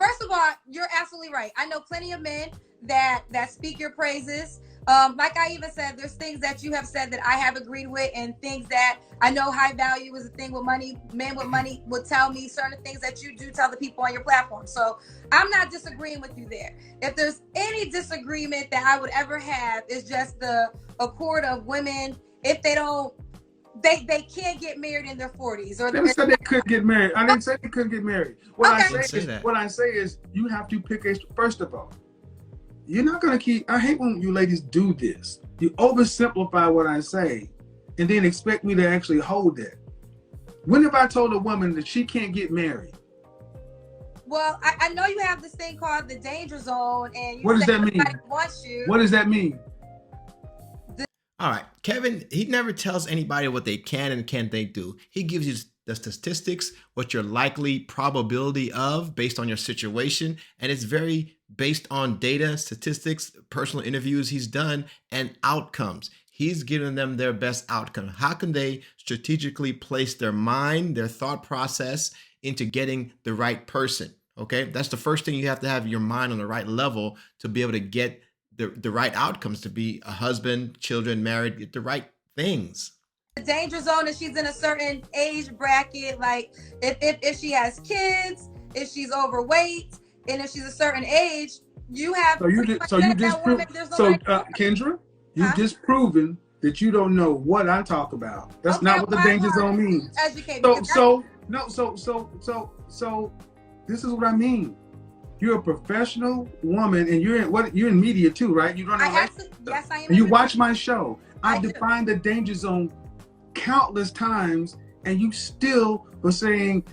first of all, you're absolutely right. I know plenty of men that speak your praises. Like I even said, there's things that you have said that I have agreed with, and things that I know high value is a thing with money. Men with money would tell me certain things that you do tell the people on your platform. So I'm not disagreeing with you there. If there's any disagreement that I would ever have, is just the accord of women, if they don't, they can't get married in their 40s. Or Never said they couldn't get married. I didn't say they couldn't get married. What I say is you have to pick first of all, you're not gonna I hate when you ladies do this. You oversimplify what I say and then expect me to actually hold that. When have I told a woman that she can't get married? Well, I know you have this thing called the danger zone, and what does that mean? Wants you. What does that mean? All right, Kevin, he never tells anybody what they can and can't they do. He gives you the statistics, what your likely probability of based on your situation, and it's very based on data, statistics, personal interviews he's done, and outcomes. He's giving them their best outcome. How can they strategically place their mind, their thought process into getting the right person? Okay, that's the first thing. You have to have your mind on the right level to be able to get the right outcomes, to be a husband, children, married, get the right things. The danger zone is she's in a certain age bracket. Like if she has kids, if she's overweight, and if she's a certain age, you have. So you Kendra, you've disproven that you don't know what I talk about. That's not what the danger zone means. Educate me. So this is what I mean. You're a professional woman, and you're in media too, right? You run yes, I am. And you watch my show. I've defined the danger zone countless times, and you still are saying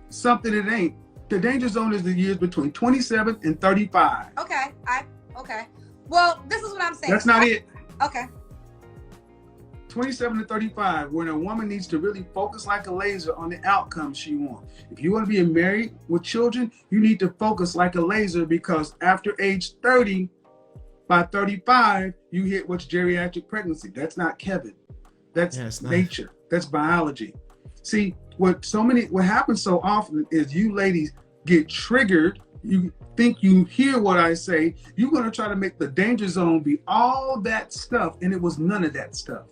something it ain't. The danger zone is the years between 27 and 35. Okay. Well, this is what I'm saying. That's not it. Okay. 27 to 35, when a woman needs to really focus like a laser on the outcomes she wants. If you want to be married with children, you need to focus like a laser, because after age 30, by 35, you hit what's geriatric pregnancy. That's not Kevin. That's nature. That's biology. See, what happens so often is you ladies get triggered. You think you hear what I say. You're going to try to make the danger zone be all that stuff, and it was none of that stuff.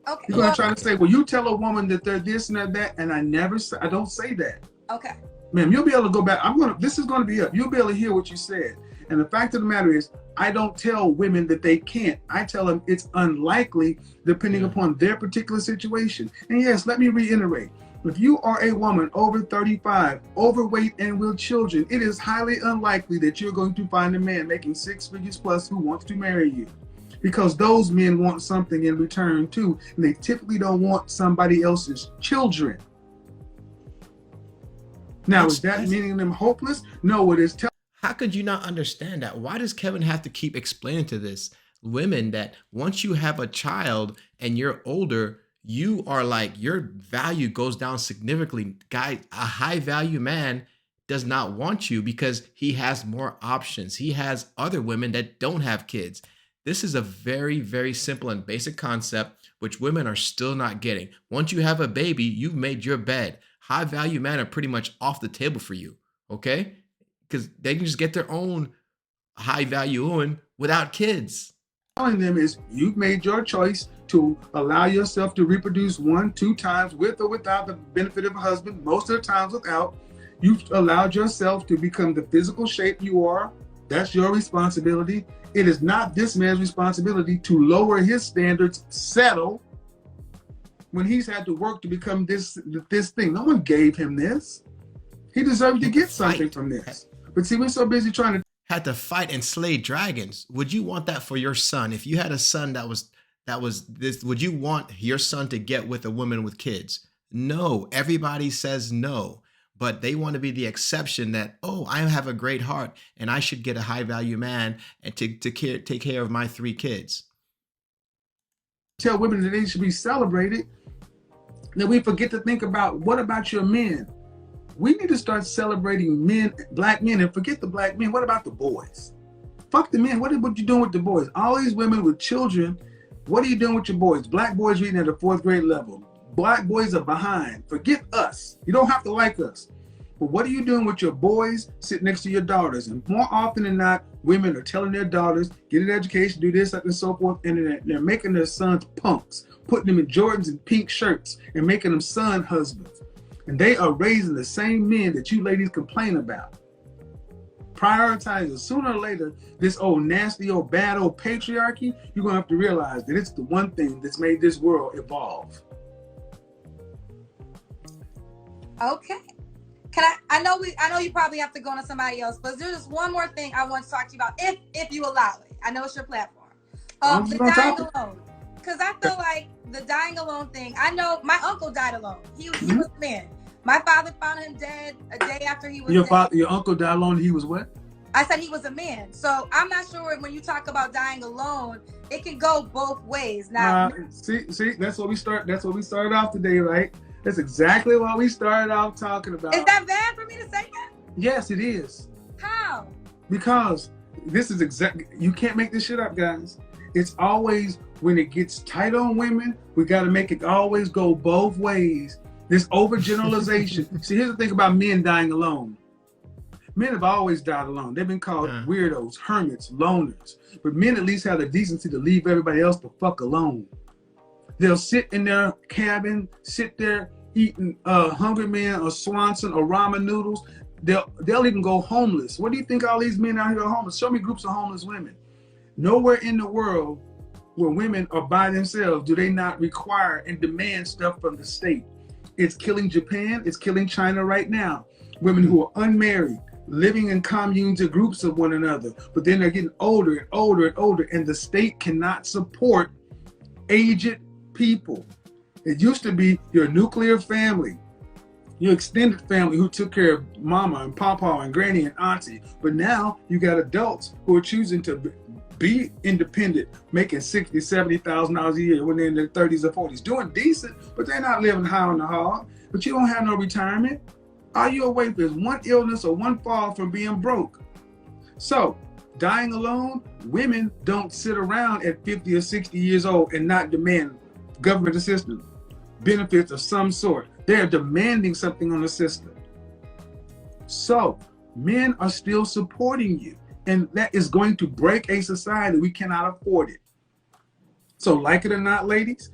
Okay. You're going to try to say, well, you tell a woman that they're this and they're that, and I don't say that. Okay. Ma'am, you'll be able to go back. This is going to be up. You'll be able to hear what you said. And the fact of the matter is, I don't tell women that they can't. I tell them it's unlikely depending upon their particular situation. And yes, let me reiterate. If you are a woman over 35, overweight and with children, it is highly unlikely that you're going to find a man making 6 figures plus who wants to marry you. Because those men want something in return too, and they typically don't want somebody else's children. Now, is that meaning them hopeless? No, it is. How could you not understand that? Why does Kevin have to keep explaining to this women that once you have a child and you're older, you are like, your value goes down significantly? Guy, a high value man does not want you because he has more options. He has other women that don't have kids. This is a very, very simple and basic concept, which women are still not getting. Once you have a baby, you've made your bed. High value men are pretty much off the table for you, okay? Because they can just get their own high value woman without kids. Telling them is, you've made your choice to allow yourself to reproduce 1-2 times with or without the benefit of a husband, most of the times without. You've allowed yourself to become the physical shape you are. That's your responsibility. It is not this man's responsibility to lower his standards, settle, when he's had to work to become this thing. No one gave him this. He deserved to get something from this. But see, we're so busy trying to had to fight and slay dragons. Would you want that for your son? If you had a son that was this, would you want your son to get with a woman with kids? No. Everybody says no. But they want to be the exception that, oh, I have a great heart and I should get a high value man and take care of my 3 kids. Tell women that they should be celebrated. Then we forget to think about, what about your men? We need to start celebrating men, black men, and forget the black men. What about the boys? Fuck the men. What you doing with the boys? All these women with children, what are you doing with your boys? Black boys reading at a 4th grade level. Black boys are behind. Forget us. You don't have to like us. But what are you doing with your boys sitting next to your daughters? And more often than not, women are telling their daughters, get an education, do this, and so forth. And they're making their sons punks, putting them in Jordans and pink shirts and making them son husbands. And they are raising the same men that you ladies complain about. Prioritizing sooner or later, this old nasty, old bad, old patriarchy, you're going to have to realize that it's the one thing that's made this world evolve. Okay. I know you probably have to go to somebody else, but there's just one more thing I want to talk to you about, if you allow it. I know it's your platform. The dying alone. Because I feel like the dying alone thing, I know my uncle died alone. He was a man. My father found him dead a day after he was dead. Your uncle died alone, he was what? I said he was a man. So I'm not sure when you talk about dying alone, it can go both ways. Now, see, that's what we started off today, right? That's exactly what we started off talking about. Is that bad for me to say that? Yes, it is. How? Because this is exactly, you can't make this shit up, guys. It's always, when it gets tight on women, we got to make it always go both ways. This overgeneralization. See, here's the thing about men dying alone. Men have always died alone. They've been called weirdos, hermits, loners. But men at least have the decency to leave everybody else the fuck alone. They'll sit in their cabin, sit there eating Hungry Man or Swanson or ramen noodles. They'll even go homeless. What do you think all these men out here are homeless? Show me groups of homeless women. Nowhere in the world where women are by themselves do they not require and demand stuff from the state. It's killing Japan. It's killing China right now. Women who are unmarried, living in communes or groups of one another, but then they're getting older and older and older, and the state cannot support aged people. It used to be your nuclear family, your extended family who took care of mama and papa and granny and auntie, but now you got adults who are choosing to be independent, making $60,000, $70,000 a year when they're in their 30s or 40s, doing decent, but they're not living high on the hog. But you don't have no retirement. All you're away for is one illness or one fall from being broke. So, dying alone, women don't sit around at 50 or 60 years old and not demand government assistance, benefits of some sort. They're demanding something on the system. So, men are still supporting you. And that is going to break a society. We cannot afford it. So, like it or not, ladies,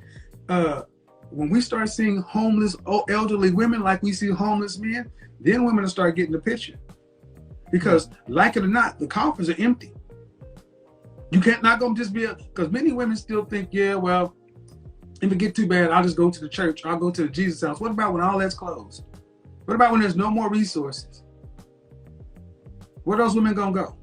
when we start seeing homeless elderly women like we see homeless men, then women will start getting the picture. Because, like it or not, the coffers are empty. You can't not gonna just be because many women still think, yeah, well, if it get too bad, I'll just go to the church. I'll go to the Jesus house. What about when all that's closed? What about when there's no more resources? Where are those women gonna go?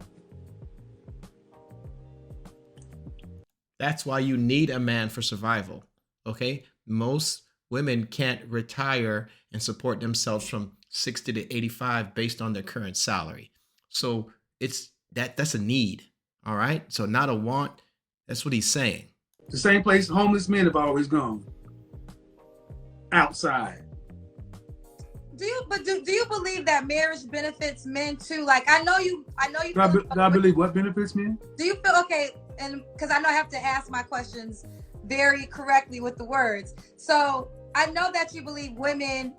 That's why you need a man for survival. Okay? Most women can't retire and support themselves from 60 to 85 based on their current salary. So that's a need. All right? So not a want. That's what he's saying. The same place homeless men have always gone. Outside. Do you believe that marriage benefits men too? Like I know you. Do I believe what benefits men? Do you feel okay? And because I know I have to ask my questions very correctly with the words. So I know that you believe women,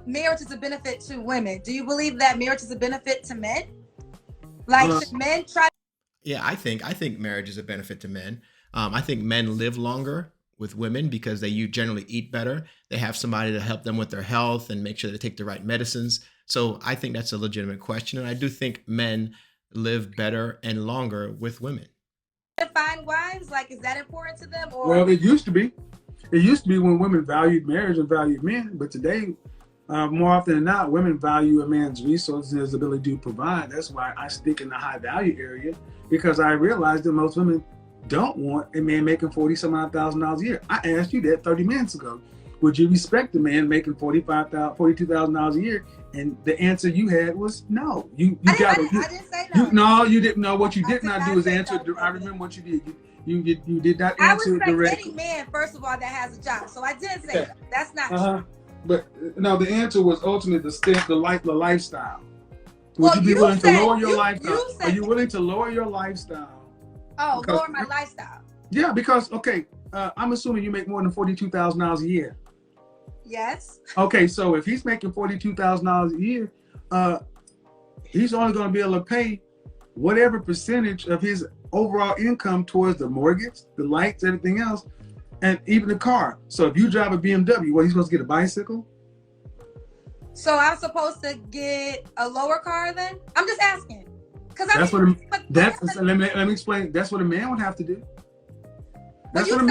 marriage is a benefit to women. Do you believe that marriage is a benefit to men? Like should men try? Yeah, I think marriage is a benefit to men. I think men live longer with women because they generally eat better. They have somebody to help them with their health and make sure they take the right medicines. So I think that's a legitimate question. And I do think men live better and longer with women. To find wives, like, is that important to them? Or well, it used to be. It used to be when women valued marriage and valued men. But today, more often than not, women value a man's resources and his ability to provide. That's why I stick in the high value area, because I realize that most women don't want a man making $40,000 a year. I asked you that 30 minutes ago. Would you respect a man making $42,000 a year? And the answer you had was no. I didn't say no. No, you didn't know. What you did not do is answer. I remember what you did. You did not answer directly. I respect any man, first of all, that has a job. So I did say that. That's not true. But no, the answer was ultimately the lifestyle. Would you be willing to lower your lifestyle? Are you willing to lower your lifestyle? Oh, lower my lifestyle. Yeah, because I'm assuming you make more than $42,000 a year. Yes. Okay, so if he's making $42,000 a year, he's only going to be able to pay whatever percentage of his overall income towards the mortgage, the lights, everything else, and even the car. So if you drive a BMW, what, he's supposed to get a bicycle? So I'm supposed to get a lower car then? I'm just asking. Let me explain. That's what a man would have to do. That's what a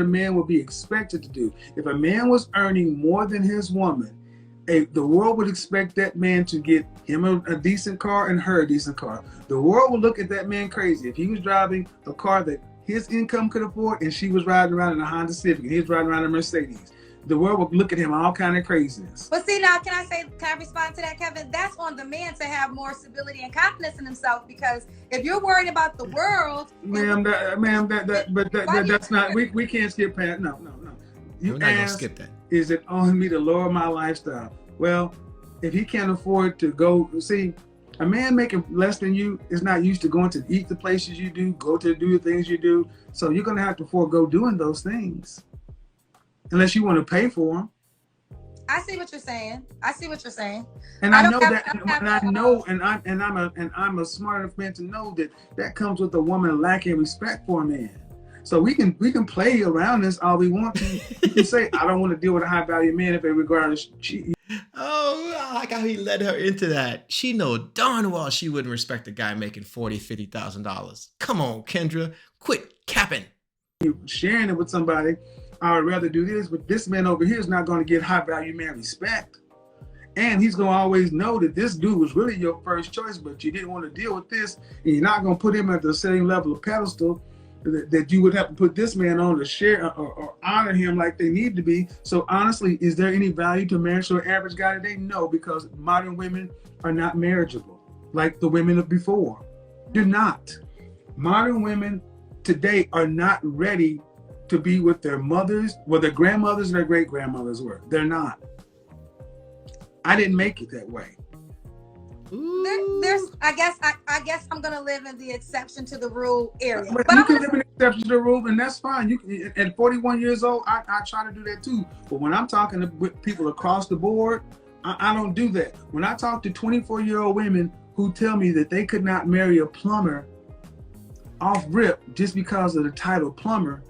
man would be expected to do. If a man was earning more than his woman, the world would expect that man to get him a decent car and her a decent car. The world would look at that man crazy if he was driving a car that his income could afford and she was riding around in a Honda Civic and he was riding around in a Mercedes. the world will look at him all kind of craziness. But see, now, can I respond to that, Kevin? That's on the man to have more stability and confidence in himself, because if you're worried about the world, that's not, we can't skip past, no. You We're not gonna asked, skip that. is it on me to lower my lifestyle? Well, if he can't afford to go, see, a man making less than you is not used to going to eat the places you do, go to do the things you do. So you're gonna have to forego doing those things, unless you want to pay for them. I see what you're saying. And I know that, and I'm a smart enough man to know that comes with a woman lacking respect for a man. So we can play around this all we want to. You can say, I don't want to deal with a high value man if it regards cheating. Oh, I like how he led her into that. She know darn well she wouldn't respect a guy making $40,000, $50,000. Come on, Kendra, quit capping. Sharing it with somebody, I would rather do this, but this man over here is not going to get high value man respect. And he's going to always know that this dude was really your first choice, but you didn't want to deal with this, and you're not going to put him at the same level of pedestal that you would have to put this man on to share or honor him like they need to be. So honestly, is there any value to marriage to an average guy today? No, because modern women are not marriageable like the women of before. They're not. Modern women today are not ready to be with their mothers, well, their grandmothers and their great grandmothers were. They're not. I didn't make it that way. There's I guess I'm gonna live in the exception to the rule area. But you can live in the exception to the rule, and that's fine. You can, at 41 years old, I try to do that too. But when I'm talking to people across the board, I don't do that. When I talk to 24-year-old women who tell me that they could not marry a plumber off rip just because of the title plumber,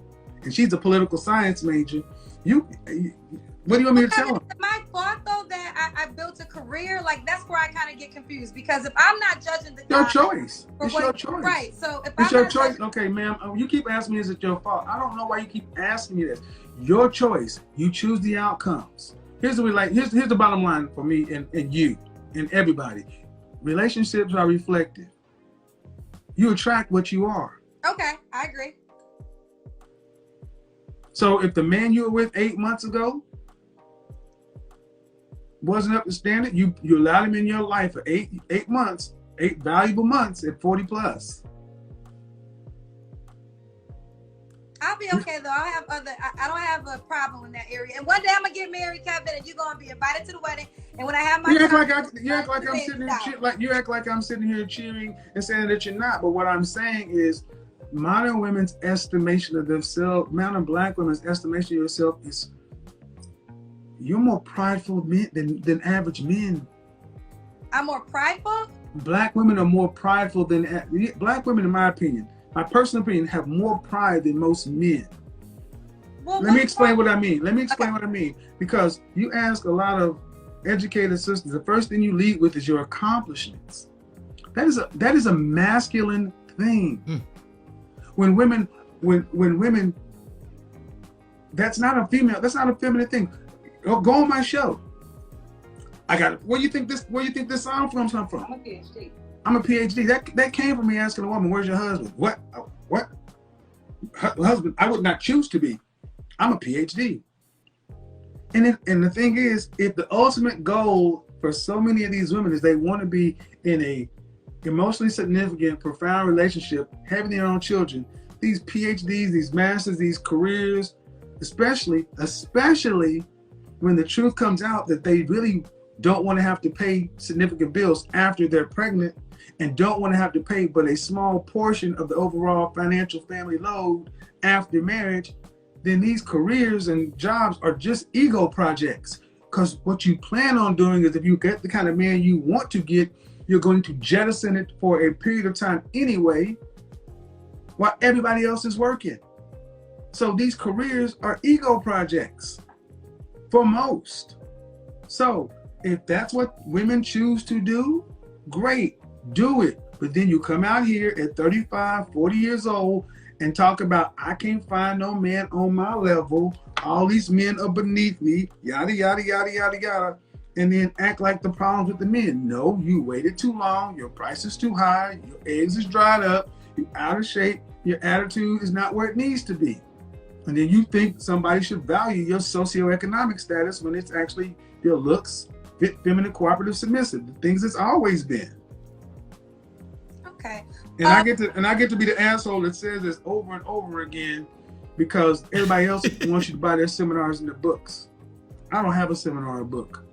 and she's a political science major, what do you want me to tell them? My fault though that I built a career, like that's where I kind of get confused, because if I'm not judging the guy, your choice. It's your choice. Right. So if it's I'm your not choice. Okay, ma'am. You keep asking me, is it your fault? I don't know why you keep asking me this. Your choice. You choose the outcomes. Here's the bottom line for me and you and everybody. Relationships are reflective. You attract what you are. Okay, I agree. So if the man you were with 8 months ago wasn't up to standard, you allowed him in your life for 8 months, 8 valuable months at 40 plus. I'll be okay though. I don't have a problem in that area. And one day I'm gonna get married, Kevin, and you're gonna be invited to the wedding. And when I have my you act like I'm sitting here cheering and saying that you're not. But what I'm saying is, modern women's estimation of themselves, modern Black women's estimation of yourself is, you're more prideful men than average men. I'm more prideful? Black women are more prideful than Black women, in my opinion, my personal opinion, have more pride than most men. Well, Let me explain what I mean. What I mean. Because you ask a lot of educated sisters, the first thing you lead with is your accomplishments. That is a masculine thing. When women, that's not a feminine thing. Go on my show. Where you think this song comes from? I'm a PhD. I'm a PhD. That came from me asking a woman, where's your husband? What? Husband? I would not choose to be. I'm a PhD. And the thing is, if the ultimate goal for so many of these women is they want to be in a emotionally significant, profound relationship, having their own children, these PhDs, these masters, these careers, especially when the truth comes out that they really don't want to have to pay significant bills after they're pregnant and don't want to have to pay but a small portion of the overall financial family load after marriage, then these careers and jobs are just ego projects. Because what you plan on doing is, if you get the kind of man you want to get, you're going to jettison it for a period of time anyway, while everybody else is working. So these careers are ego projects for most. So if that's what women choose to do, great, do it. But then you come out here at 35, 40 years old and talk about, I can't find no man on my level. All these men are beneath me, yada, yada, yada, yada, yada. And then act like the problems with the men. No, you waited too long. Your price is too high. Your eggs is dried up. You're out of shape. Your attitude is not where it needs to be. And then you think somebody should value your socioeconomic status when it's actually your looks, fit, feminine, cooperative, submissive, the things it's always been. Okay. And I get to be the asshole that says this over and over again because everybody else wants you to buy their seminars and their books. I don't have a seminar or book.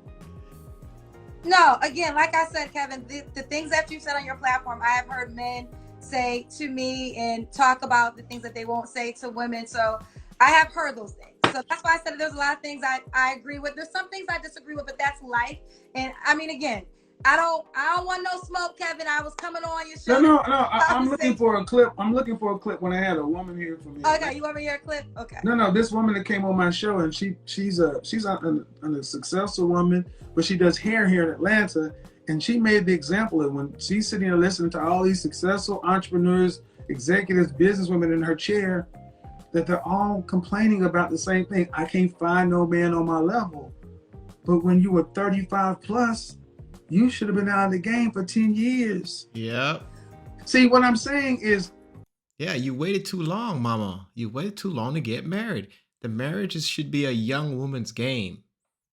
No, again, like I said, Kevin, the things that you said on your platform, I have heard men say to me and talk about the things that they won't say to women. So I have heard those things. So that's why I said there's a lot of things I agree with. There's some things I disagree with, but that's life. And I mean, again, I don't want no smoke, Kevin. I was coming on your show. No. I'm looking for a clip. I'm looking for a clip when I had a woman here for me. Okay, you want me to hear a clip? Okay. No. This woman that came on my show, and she's a successful woman, but she does hair here in Atlanta. And she made the example of when she's sitting there listening to all these successful entrepreneurs, executives, businesswomen in her chair, that they're all complaining about the same thing. I can't find no man on my level. But when you were 35 plus, you should have been out of the game for 10 years. Yep. See, what I'm saying is... Yeah, you waited too long, mama. You waited too long to get married. The marriage should be a young woman's game,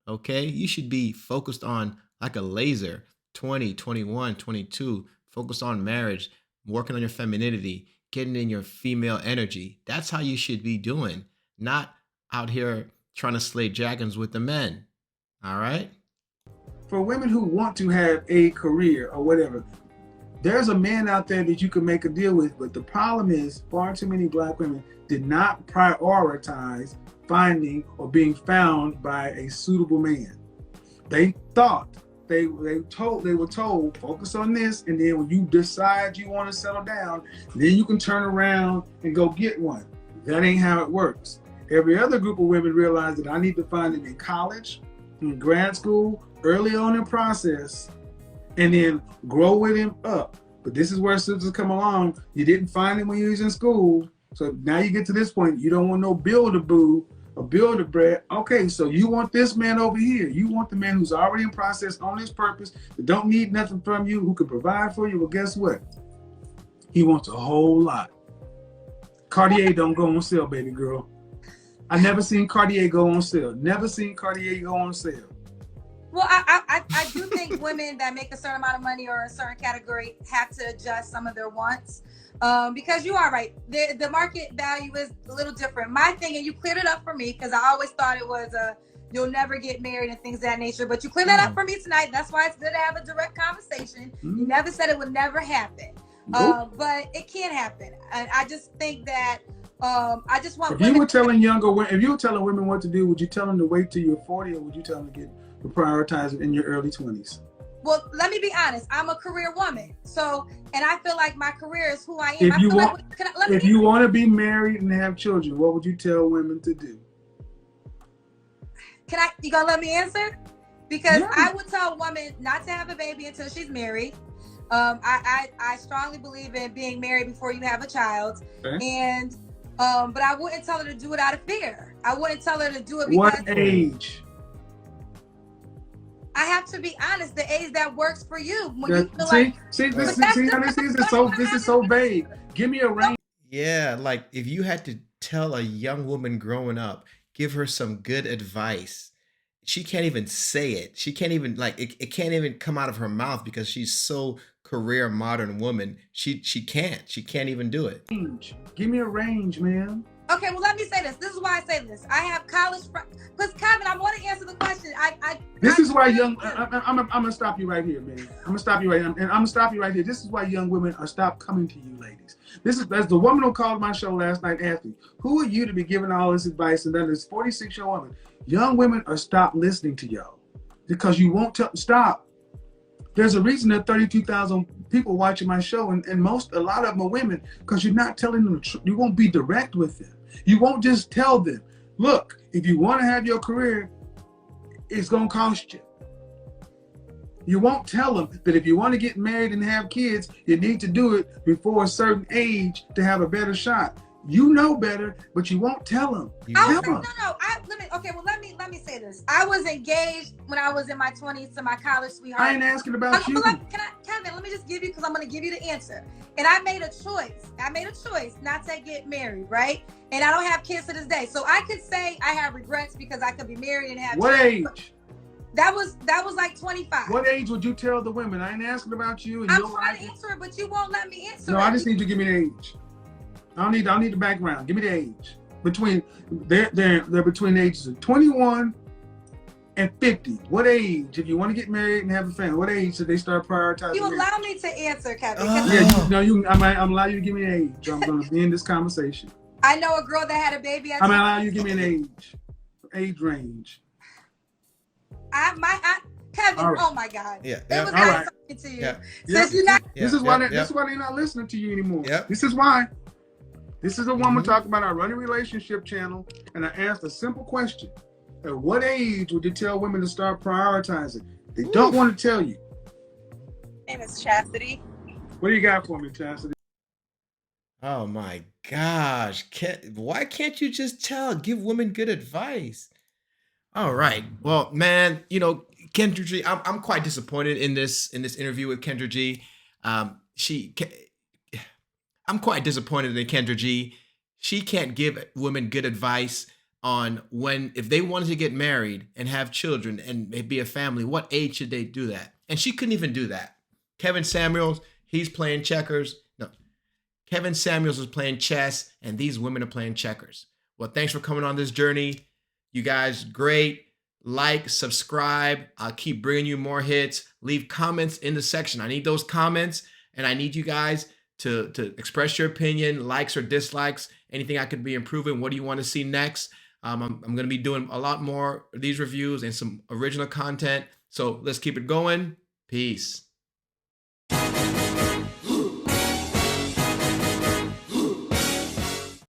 okay? You should be focused on, like a laser, 20, 21, 22, focused on marriage, working on your femininity, getting in your female energy. That's how you should be doing, not out here trying to slay dragons with the men, all right? For women who want to have a career or whatever, there's a man out there that you can make a deal with, but the problem is far too many Black women did not prioritize finding or being found by a suitable man. They thought, they were told, focus on this, and then when you decide you want to settle down, then you can turn around and go get one. That ain't how it works. Every other group of women realized that I need to find it in college, in grad school, early on in the process, and then grow with him up. But this is where sisters come along. You didn't find him when you was in school. So now you get to this point, you don't want no build-a-boo or build-a-bread. Okay, so you want this man over here. You want the man who's already in process on his purpose, that don't need nothing from you, who can provide for you. Well, guess what? He wants a whole lot. Cartier don't go on sale, baby girl. I never seen Cartier go on sale. Never seen Cartier go on sale. Well, I do think women that make a certain amount of money or a certain category have to adjust some of their wants, because you are right. The market value is a little different. My thing, and you cleared it up for me, because I always thought it was you'll never get married and things of that nature. But you cleared that up for me tonight. That's why it's good to have a direct conversation. You never said it would never happen, but it can happen. And I just think that I just want. If you were telling women what to do, would you tell them to wait till you're 40, or would you tell them to prioritize it in your early 20s? Well, let me be honest. I'm a career woman, so, and I feel like my career is who I am. If you want to be married and have children, what would you tell women to do? You gonna let me answer? Because I would tell a woman not to have a baby until she's married. I strongly believe in being married before you have a child, and but I wouldn't tell her to do it out of fear. I wouldn't tell her to do it because. What age? I have to be honest. The age that works for you. When you feel this is so vague. Give me a range. Yeah, like if you had to tell a young woman growing up, give her some good advice, she can't even say it. She can't even it can't even come out of her mouth because she's so career modern woman. She can't even do it. Give me a range, man. Okay, well, let me say this. This is why I say this. I have college because Kevin, I want to answer the question. This is why young. I'm gonna stop you right here, man. I'm gonna stop you right here, and I'm gonna stop you right here. This is why young women are stop coming to you, ladies. That's the woman who called my show last night. Asked me, "Who are you to be giving all this advice?" And then this 46-year-old woman. Young women are stop listening to y'all because you won't stop. There's a reason there are 32,000 people watching my show, and a lot of them are women, because you're not telling them the truth. You won't be direct with them. You won't just tell them, look, if you want to have your career, it's going to cost you. You won't tell them that if you want to get married and have kids, you need to do it before a certain age to have a better shot. You know better, but you won't tell them. No. Tell them. Let me say this. I was engaged when I was in my 20s to my college sweetheart. I ain't asking about you. Kevin, let me just give you, because I'm going to give you the answer. And I made a choice. Not to get married, right? And I don't have kids to this day. So I could say I have regrets because I could be married and have What kids. age? That was like 25. What age would you tell the women? I ain't asking about you. And I'm trying to answer it, but you won't let me answer it. No, I just need you to give me the age. I don't need the background. Give me the age. They're between the ages of 21 and 50. What age, if you want to get married and have a family, what age should they start prioritizing? You allow me to answer, Kevin. I'm allow you to give me an age. I'm going to end this conversation. I know a girl that had a baby at I'm going to allow you to give me an age range. Kevin, right. oh my God. Yeah. It was All nice right. talking to you. Yeah. Since you're not, This is why they're not listening to you anymore. Yep. This is why. This is a woman talking about our Running Relationship channel, and I asked a simple question. At what age would you tell women to start prioritizing? They don't want to tell you. My name is Chastity. What do you got for me, Chastity? Oh my gosh. Why can't you just give women good advice? All right. Well, man, Kendra G, I'm quite disappointed in this interview with Kendra G. I'm quite disappointed in Kendra G. She can't give women good advice on if they wanted to get married and have children and be a family, what age should they do that? And she couldn't even do that. Kevin Samuels, he's playing checkers. No, Kevin Samuels is playing chess, and these women are playing checkers. Well, thanks for coming on this journey. You guys, great. Like, subscribe. I'll keep bringing you more hits. Leave comments in the section. I need those comments, and I need you guys to express your opinion, likes or dislikes, anything I could be improving. What do you want to see next? I'm going to be doing a lot more of these reviews and some original content. So let's keep it going. Peace.